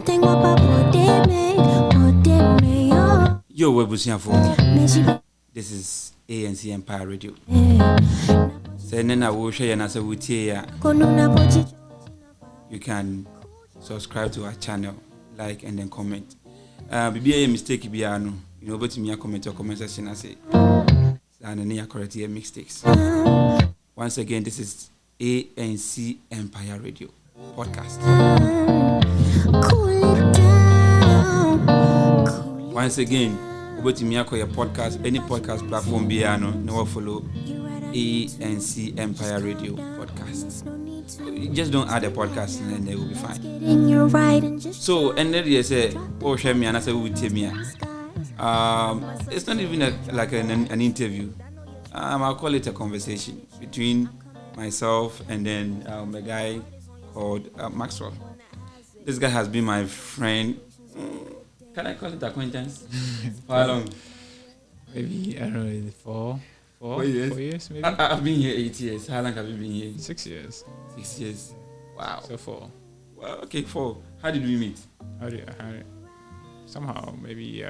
Yo, Webusiafo. This is A&C Empire Radio. You can subscribe to our channel, like, and then comment. Be a mistake, you know, but me a comment or comment section. I say, and any correct mistakes. Once again, this is A&C Empire Radio podcast. Once again, over to me a podcast, any podcast platform be no follow A&C Empire Radio podcast. Just don't add a podcast and then they will be fine. So, and then you say, oh, share me, and I say, who will tell me? It's not even an interview. I'll call it a conversation between myself and then a guy called Maxwell. This guy has been my friend. Can I call it acquaintance? How long? Maybe, I don't know, 4 years maybe? I've been here 8 years. How long have you been here? 6 years. 6 years. Wow. So 4. Well, okay, 4. How did we meet? Somehow, maybe,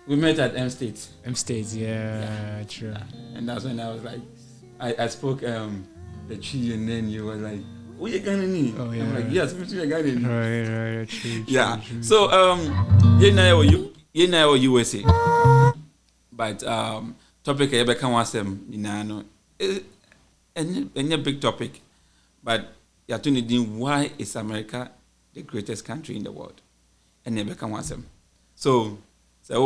We met at M State. M State, yeah, true. And that's when I was like, I spoke the tree, and then you were like, oh, you're Ghanaian. Oh, yeah. I'm like, yes, you're Ghanaian. Right, true. Yeah. True. So, you know USA. But topic I become was and a big topic. But you have to know why is America the greatest country in the world? And they become was So that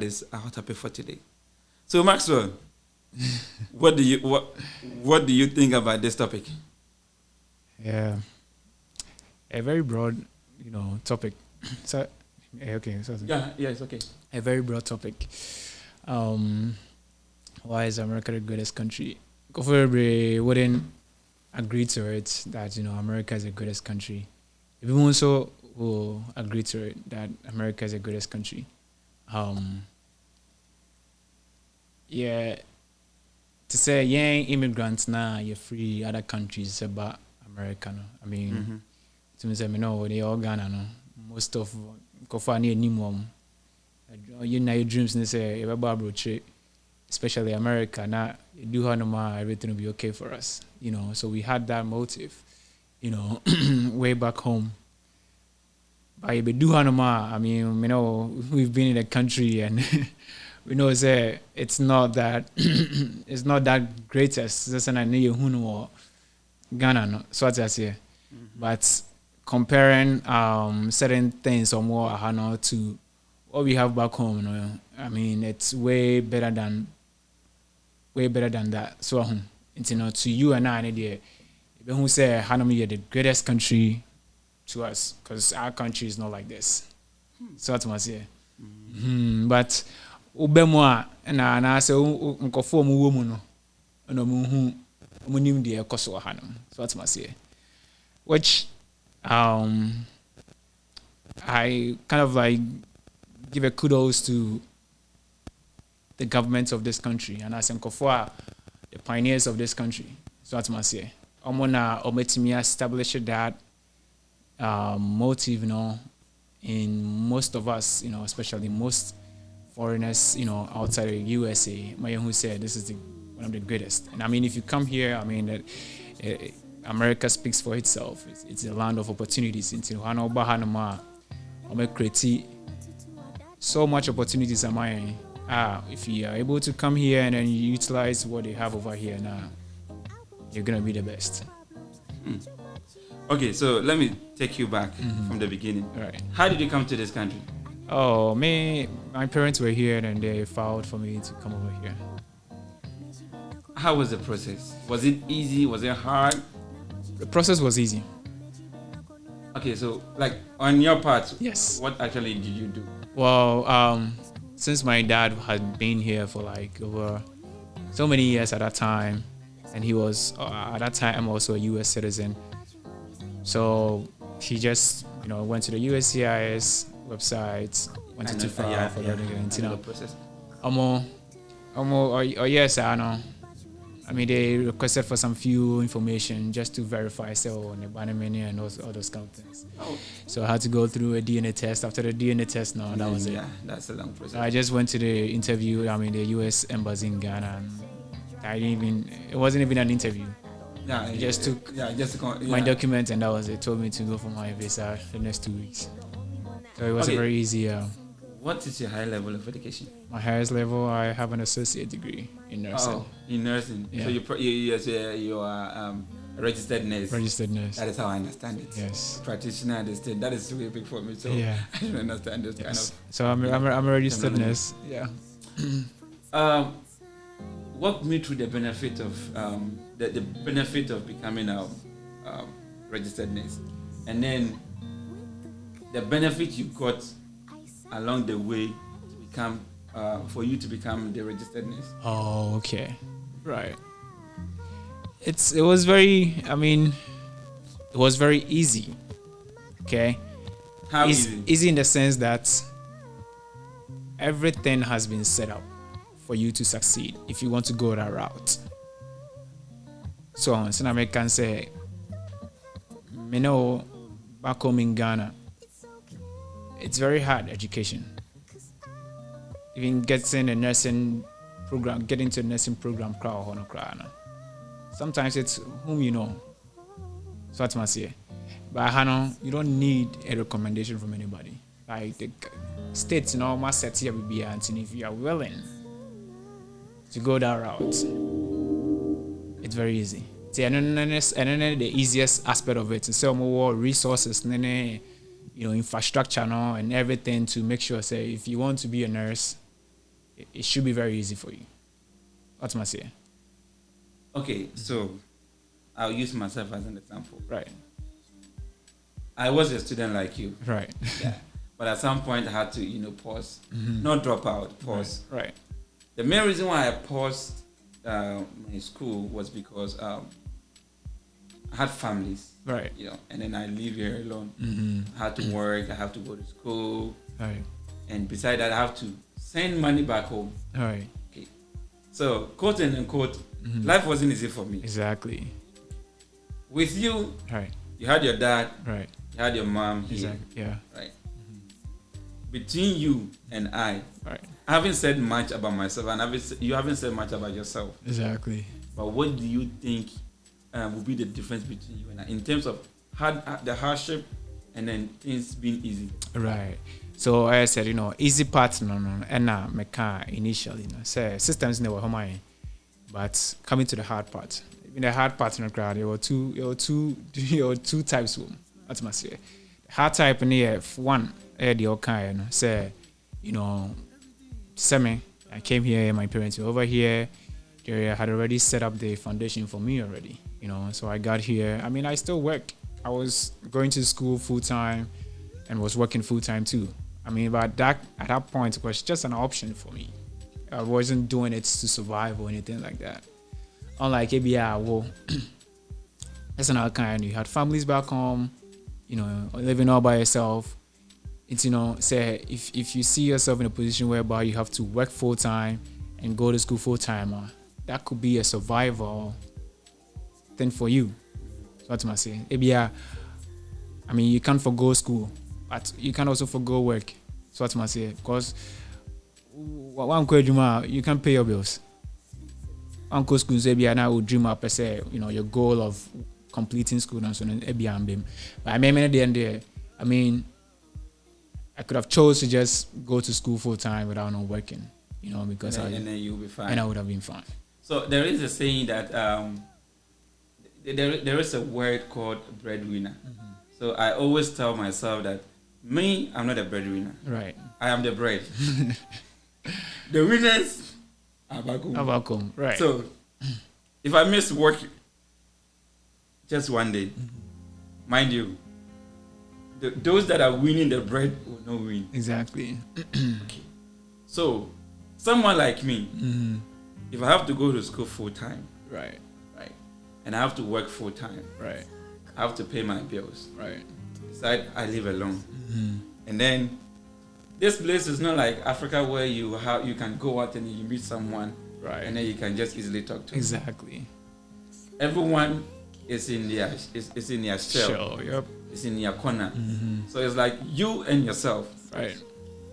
is our topic for today. So Maxwell, what do you think about this topic? Yeah, a very broad, topic. So, okay. So yeah, it's okay. A very broad topic. Why is America the greatest country? Everybody wouldn't agree to it that America is the greatest country. People also will agree to it that America is the greatest country. Yeah. To say young immigrants now you're free other countries about America. No? I mean, to say they all Ghana. No? Most of Kofani and your dreams and say especially America. Now you do have everything will be okay for us. So we had that motive, way back home. But if we do have I mean, we've been in the country and we know it's not that it's not that greatest. That's an idea who Ghana, no? So what I say. But comparing certain things or more to what we have back home, I mean it's way better than that. So to you and I, who say Hanami are the greatest country to us, because our country is not like this. So what I say. But ubemwa na say nkofo mu wo mu no na mu hu mu nim de ekoso hanum. So what I say. Which I kind of like give a kudos to the government of this country and as nkofo the pioneers of this country. So what I say. Omona ometimi establish that motive, in most of us, especially most foreigners, outside of USA, who said this is one of the greatest. And I mean, if you come here, I mean, that America speaks for itself. It's a land of opportunities. So much opportunities am I. If you are able to come here and then you utilize what they have over here now, you're gonna be the best. Okay, so let me take you back from the beginning. Right. How did you come to this country? Oh, my parents were here and they filed for me to come over here. How was the process? Was it easy? Was it hard? The process was easy. Okay, so like on your part, yes. What actually did you do? Well, since my dad had been here for like over so many years at that time, and he was at that time also a U.S. citizen. So he just, went to the USCIS website, wanted to file for the process. Yes, I know. I mean, they requested for some few information just to verify, so on the banner and all those kind of things. Oh. So I had to go through a DNA test. After the DNA test, that was it. Yeah, that's a long process. I just went to the interview. I mean, the U.S. embassy in Ghana. And it wasn't even an interview. Yeah, I just took my documents and that was it. Told me to go for my visa the next 2 weeks. So it was a very easy. What is your high level of education? My highest level, I have an associate degree in nursing. Oh, in nursing. Yeah. So you are a registered nurse. Registered nurse. That is how I understand it. Yes. Practitioner, understand. That is really big for me. So yeah. I don't understand this kind of. So I'm a registered nurse. Yeah. Walk me through the benefit of the benefit of becoming a registered nurse, and then the benefit you got along the way to become for you to become the registered nurse. Oh, okay, right. It was very. I mean, it was very easy. Okay. How easy? Easy in the sense that everything has been set up for you to succeed if you want to go that route. So I can say, you know, back home in Ghana, it's very hard education. Even getting a nursing program, sometimes it's whom you know. So that's what I say. But you don't need a recommendation from anybody. Like the states, must set here be and if you are willing to go that route, it's very easy. And then the easiest aspect of it is so more resources, infrastructure and everything to make sure, say, if you want to be a nurse, it should be very easy for you. That's my say. Okay, so I'll use myself as an example. Right. I was a student like you. Right. Yeah. But at some point I had to, pause. Not drop out, pause. Right. The main reason why I paused my school was because I had families, right? And then I live here alone. Mm-hmm. I had to work. I have to go to school, right? And besides that, I have to send money back home. Right. Okay. So, quote and unquote, life wasn't easy for me. Exactly. With you, right? You had your dad, right? You had your mom here, exactly. Yeah. Right. Between you and I, right? I haven't said much about myself, and you haven't said much about yourself. Exactly. But what do you think will be the difference between you and I in terms of the hardship and then things being easy? Right. So I said, easy part, and my car initially, say systems never home, but coming to the hard part. In the hard part in the crowd, there were two types of them. That's my say. The hard type in here, one, the okay, say, semi. I came here, my parents were over here. They had already set up the foundation for me already, So I got here. I mean, I still worked. I was going to school full time and was working full time too. I mean, but at that point, it was just an option for me. I wasn't doing it to survive or anything like that. Unlike ABI, that's another kind. You had families back home, living all by yourself. It's, say, if you see yourself in a position whereby you have to work full time and go to school full time, that could be a survival thing for you. So that's what I'm saying. ABI, I mean, you can't forgo school, but you can also forgo work. So that's what I'm saying. Because you can pay your bills. Uncle school ABI now would dream up, say, your goal of completing school and so on. But I mean, at the end there, I mean, I could have chose to just go to school full time without not working, because and then you'll be fine. And I would have been fine. So there is a saying that there is a word called breadwinner. Mm-hmm. So I always tell myself that I'm not a breadwinner. Right. I am the bread. The winners are back home. Right. So if I miss work just one day, mind you, those that are winning the bread will not win. Exactly. Okay. So someone like me, if I have to go to school full time, right, and I have to work full time, right, I have to pay my bills, right. Besides, I live alone, and then this place is not like Africa where you can go out and you meet someone Right. And then you can just easily talk to. Exactly. Everyone is in their shell. Sure. Yep. It's in their corner. Mm-hmm. So it's like you and yourself. Right.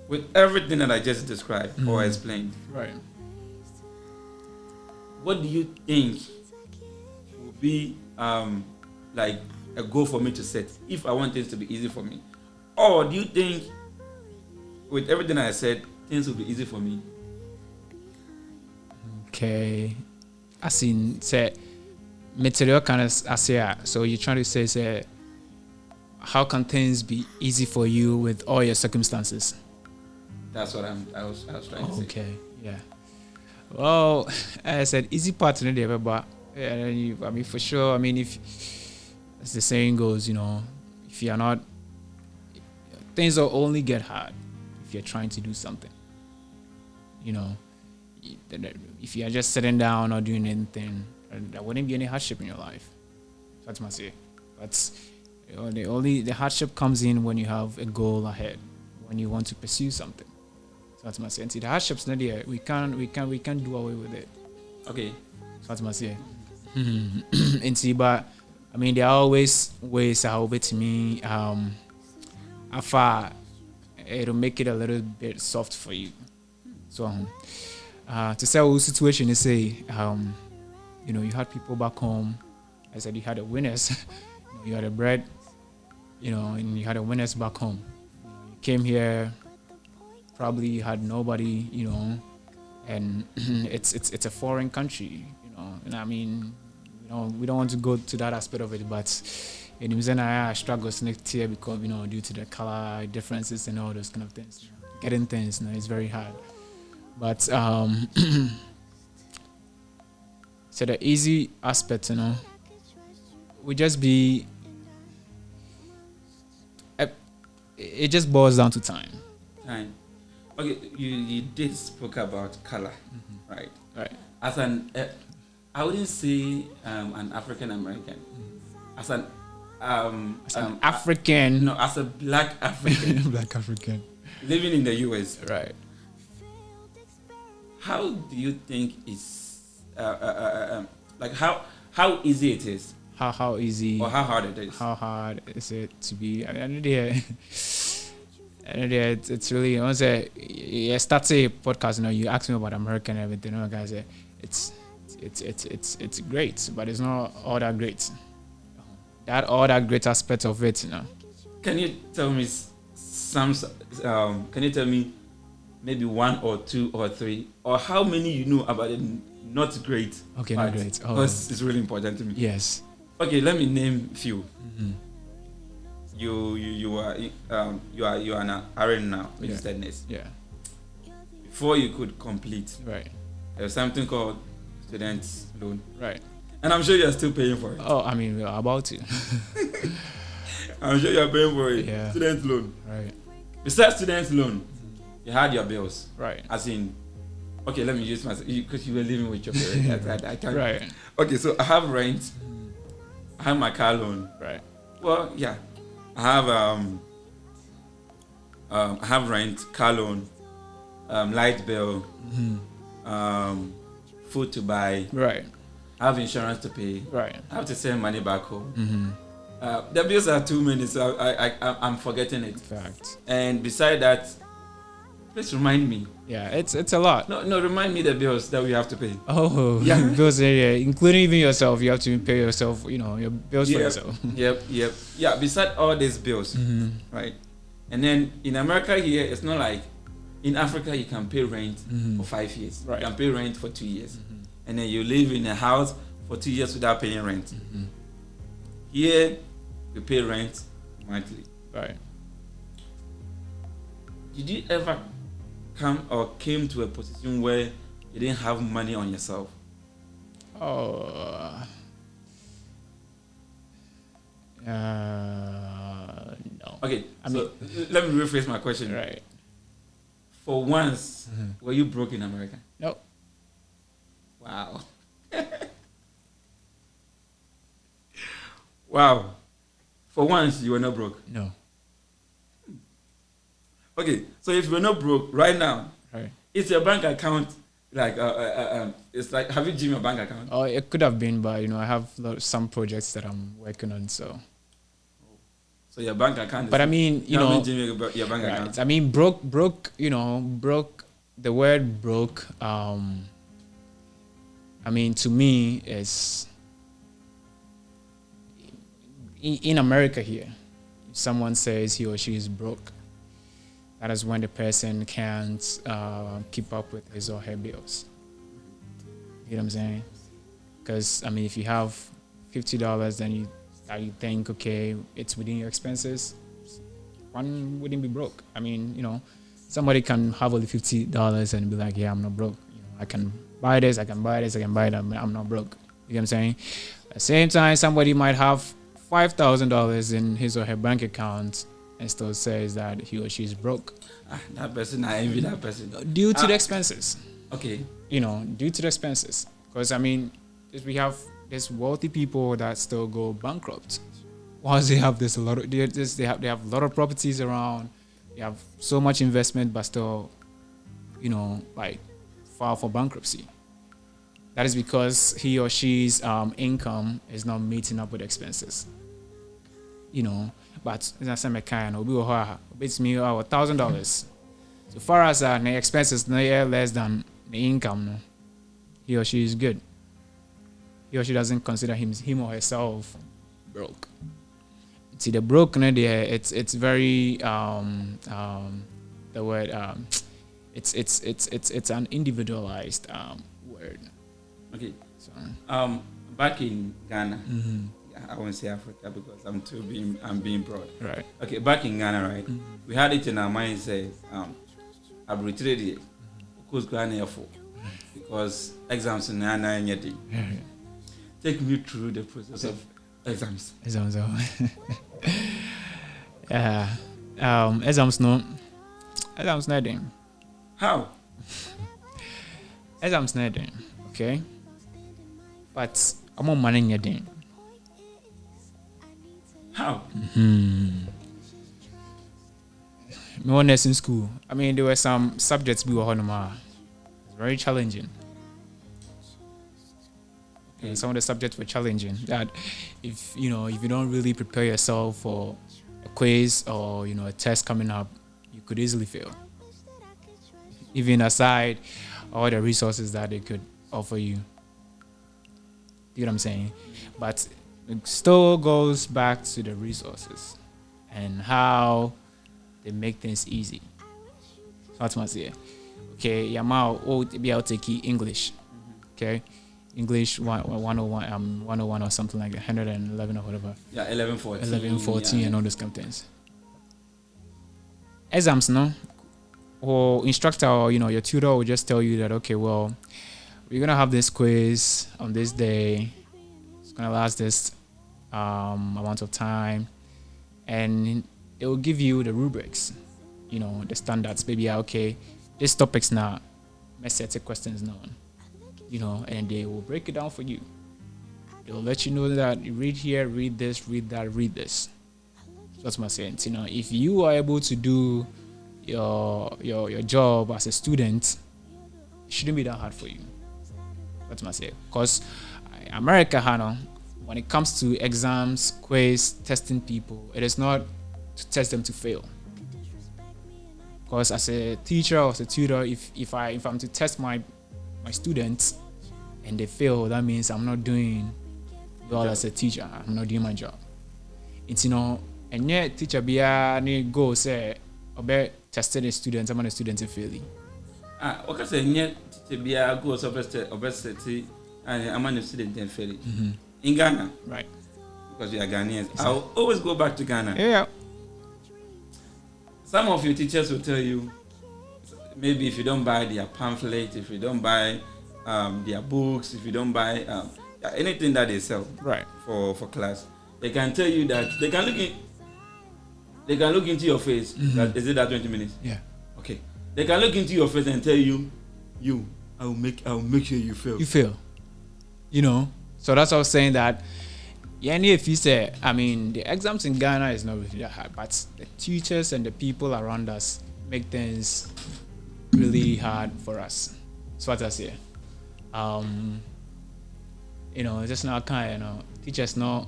With everything that I just described or explained. Right. What do you think would be like a goal for me to set if I want things to be easy for me? Or do you think with everything I said, things will be easy for me? Okay. I seen say material kind of so you're trying to say how can things be easy for you with all your circumstances? That's what I was trying to say. Okay, yeah. Well, as I said, easy part in the but I mean for sure. I mean, if as the saying goes, if you're not, things will only get hard if you're trying to do something. If you're just sitting down or doing anything, there wouldn't be any hardship in your life. That's my say. But the hardship comes in when you have a goal ahead, when you want to pursue something. So that's my say. And see, the hardship's not there. We can't do away with it. Okay. So that's my say. And see, but I mean, there are always ways how to me afar it'll make it a little bit soft for you. So to say what situation is say you had people back home. I said you had a winners, you had a bread, and you had a winners back home. You came here, probably you had nobody, and it's a foreign country, and I mean, we don't want to go to that aspect of it, but I struggle next year because due to the color differences and all those kind of things, getting things, it's very hard. But so the easy aspect, would just be it just boils down to time. Time. Okay, you did spoke about color, right? Right. As an I wouldn't say an African American. As an African. No, as a Black African. Black African. Living in the US. Right. How do you think is like how easy it is? How easy or how hard it is? How hard is it to be? I know it's really. I want to say, start a podcast. You ask me about American and everything. Guys, it's great, but it's not all that great. All that great aspect of it, Can you tell me can you tell me maybe one or two or three or how many you know about it? Not great. Okay, not great. Because it's really important to me. Yes. Okay, let me name a few. Mm-hmm. You are an RN now, registered nurse. Yeah. Before you could complete, right? There's something called student loan. Right. And I'm sure you're still paying for it. Oh, I mean, we're about to. I'm sure you're paying for it. Yeah. Student loan. Right. Besides student loan, you had your bills. Right. As in, okay, let me use myself because you were living with your parents. I can't. Right. Okay, so I have rent. I have my car loan. Right. Well, yeah. I have rent, car loan, light bill, food to buy. Right. I have insurance to pay. Right. I have to send money back home. The bills are too many, so I'm forgetting it. Fact. And beside that, please remind me. Yeah, it's a lot. No, remind me the bills that we have to pay. Oh, yeah, bills, including even yourself. You have to pay yourself. Your bills for yourself. Yep. Yeah. Beside all these bills, right? And then in America here, it's not like in Africa you can pay rent for 5 years. Right. You can pay rent for 2 years, and then you live in a house for 2 years without paying rent. Here, you pay rent monthly. Right. Did you ever came to a position where you didn't have money on yourself? Oh. No. Okay, so let me rephrase my question. Right. For once, were you broke in America? No. Wow. Wow. For once, you were not broke? No. Okay, so if you're not broke right now, right, is your bank account Like it's like have you Gym your bank account? Oh, it could have been, but I have some projects that I'm working on, so. So your bank account. But I mean, Gym your bank right. account. I mean, broke. Broke. The word broke. I mean, to me, is in America here. If someone says he or she is broke, that is when the person can't keep up with his or her bills. You know what I'm saying? Because I mean, if you have $50, then you think, okay, it's within your expenses, one wouldn't be broke. I mean, somebody can have only $50 and be like, yeah, I'm not broke. I can buy this, I can buy this, I can buy that. I'm not broke. You know what I'm saying? At the same time, somebody might have $5,000 in his or her bank account and still says that he or she is broke. That person, I envy that person. Due to the expenses. Okay. Due to the expenses. Because, I mean, we have these wealthy people that still go bankrupt. Once they have they have a lot of properties around, they have so much investment, but still, like, file for bankruptcy. That is because he or she's income is not meeting up with expenses. But as I kind of it's me $1,000. So far as the expenses no less than the income, he or she is good. He or she doesn't consider him or herself broke. See, the broke, it's very the word it's an individualized word. Okay. So back in Ghana, I won't say Africa because I'm being broad. Right. Okay, back in Ghana, right? We had it in our minds say I've retreated here. Because Ghana for because exams in Ghana and yet. Take me through the process of exams. Exams nothing. How? Exams nothing. Okay. But I'm on money in How? Me when in school, I mean, there were some subjects we were on very challenging. Okay, some of the subjects were challenging. That if you don't really prepare yourself for a quiz or a test coming up, you could easily fail. Even aside all the resources that they could offer you. You know what I'm saying? But it still goes back to the resources and how they make things easy. So that's what I say. Okay, Yamao be able to take English. Okay, English 101 101 or something like that, 111 or whatever. Yeah, 1114. 1114 and all those kind of things. Exams, no? Or instructor or your tutor will just tell you that, okay, well, we're gonna have this quiz on this day. It's gonna last this amount of time, and it will give you the rubrics, the standards. Maybe okay, this topic's now, let's set the questions now, and they will break it down for you. They will let you know that you read here, read this, read that, read this. So that's my sense. If you are able to do your job as a student, it shouldn't be that hard for you. That's my say. Because America, when it comes to exams, quiz, testing people, it is not to test them to fail. Because as a teacher or as a tutor, if I'm to test my students and they fail, that means I'm not doing well as a teacher. I'm not doing my job. It's and yet teacher be a go say about testing the students, I'm a student failing. Okay, say yet to be a go obesity and I'm a student failing. In Ghana, right? Because we are Ghanaians, I'll always go back to Ghana. Yeah. Some of your teachers will tell you, maybe if you don't buy their pamphlet, if you don't buy their books, if you don't buy anything that they sell, right, for class, they can tell you that they can look into your face. That, is it that 20 minutes? Yeah. Okay. They can look into your face and tell you, I'll make sure you fail. You fail. So that's what I was saying that. Yeah, and if you say, I mean, the exams in Ghana is not really that hard, but the teachers and the people around us make things really hard for us. So what I say, just not kind. Teachers not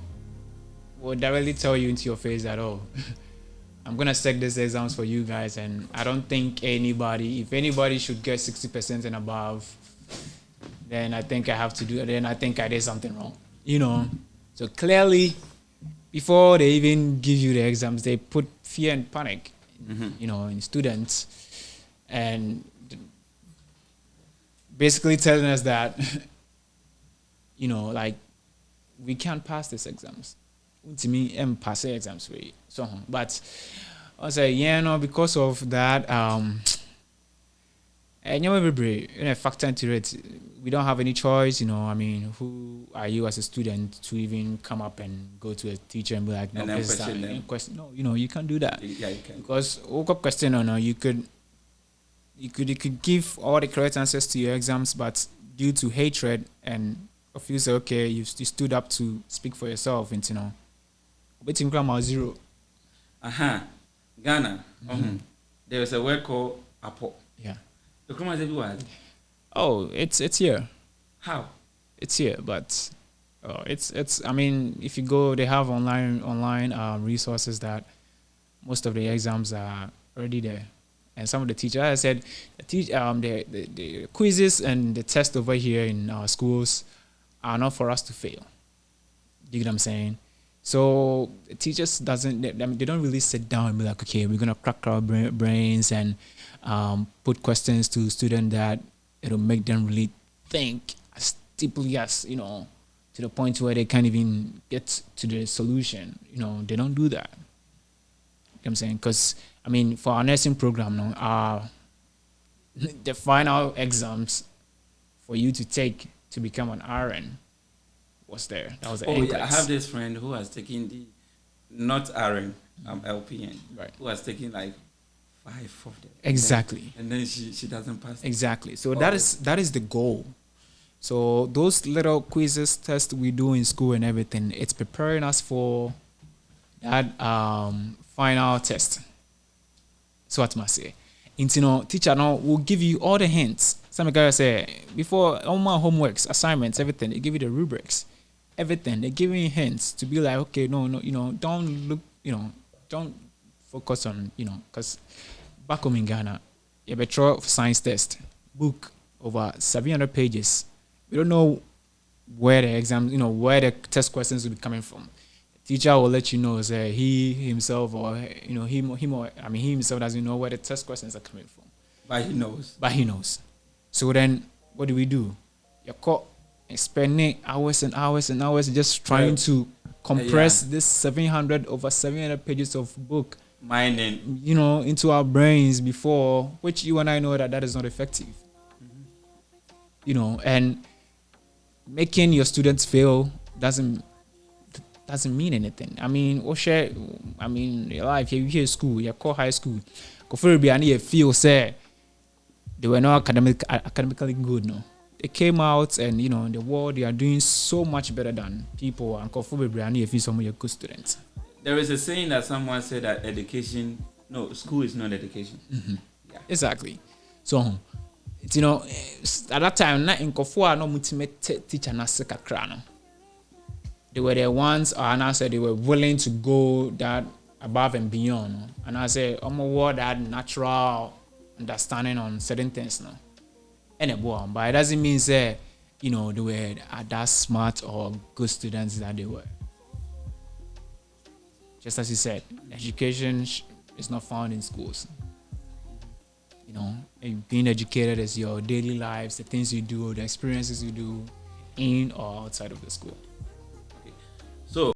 will directly tell you into your face that, oh, I'm gonna set these exams for you guys, and I don't think if anybody should get 60% and above, then I think I have to do it. Then I think I did something wrong. So clearly, before they even give you the exams, they put fear and panic, in students, and basically telling us that, like, we can't pass these exams. To me, I'm passing exams for you. So, but I say, because of that, and a factor into it, we don't have any choice. Who are you as a student to even come up and go to a teacher and be like, no, question? No, you can't do that. Yeah, you can. Because question, you could give all the correct answers to your exams, but due to hatred and if you say, okay, you stood up to speak for yourself, and waiting grammar 0. Ghana. There was a word called Apo. Yeah. The grammar is everywhere. Oh, it's here. How? It's here, but it's. I mean, if you go, they have online resources that most of the exams are already there, and some of the teachers, as I said, the quizzes and the test over here in our schools are not for us to fail. You get what I'm saying? So teachers they don't really sit down and be like, okay, we're gonna crack our brains and put questions to students that it'll make them really think as deeply as to the point where they can't even get to the solution. They don't do that. You know what I'm saying? Because for our nursing program, the final exams for you to take to become an RN was there. That was the I have this friend who has taken the not RN, LPN, right? Who has taken like 5 of them. Exactly. And then she doesn't pass. Exactly. So that is the goal. So those little quizzes, tests we do in school and everything, it's preparing us for that final test. So what must say? Teacher now will give you all the hints. Some guys say before all my homeworks, assignments, everything, they give you the rubrics, everything. They give you hints to be like, okay, no, don't look, don't focus on, because back home in Ghana, you have a science test book over 700 pages. We don't know where the exams, where the test questions will be coming from. The teacher will let you know, say he himself or he himself doesn't know where the test questions are coming from. But he knows. So then, what do? You're caught spending hours and hours and hours just trying to compress this 700 pages of book, mining, into our brains before, which you and I know that is not effective. And making your students fail doesn't mean anything. Your life, you hear school, you call high school, you feel say they were not academically good, no. They came out and in the world they are doing so much better than people, and you feel some of your good students. There is a saying that someone said that school is not education. Mm-hmm. Yeah. Exactly. So at that time, not in Kofua, no ultimate teacher na sekakrano. They were the ones, and I said they were willing to go that above and beyond. And I said, I'm aware that natural understanding on certain things now. But it doesn't mean say, they were that smart or good students that they were. Just as you said, education is not found in schools. Being educated is your daily lives, the things you do, the experiences you do in or outside of the school.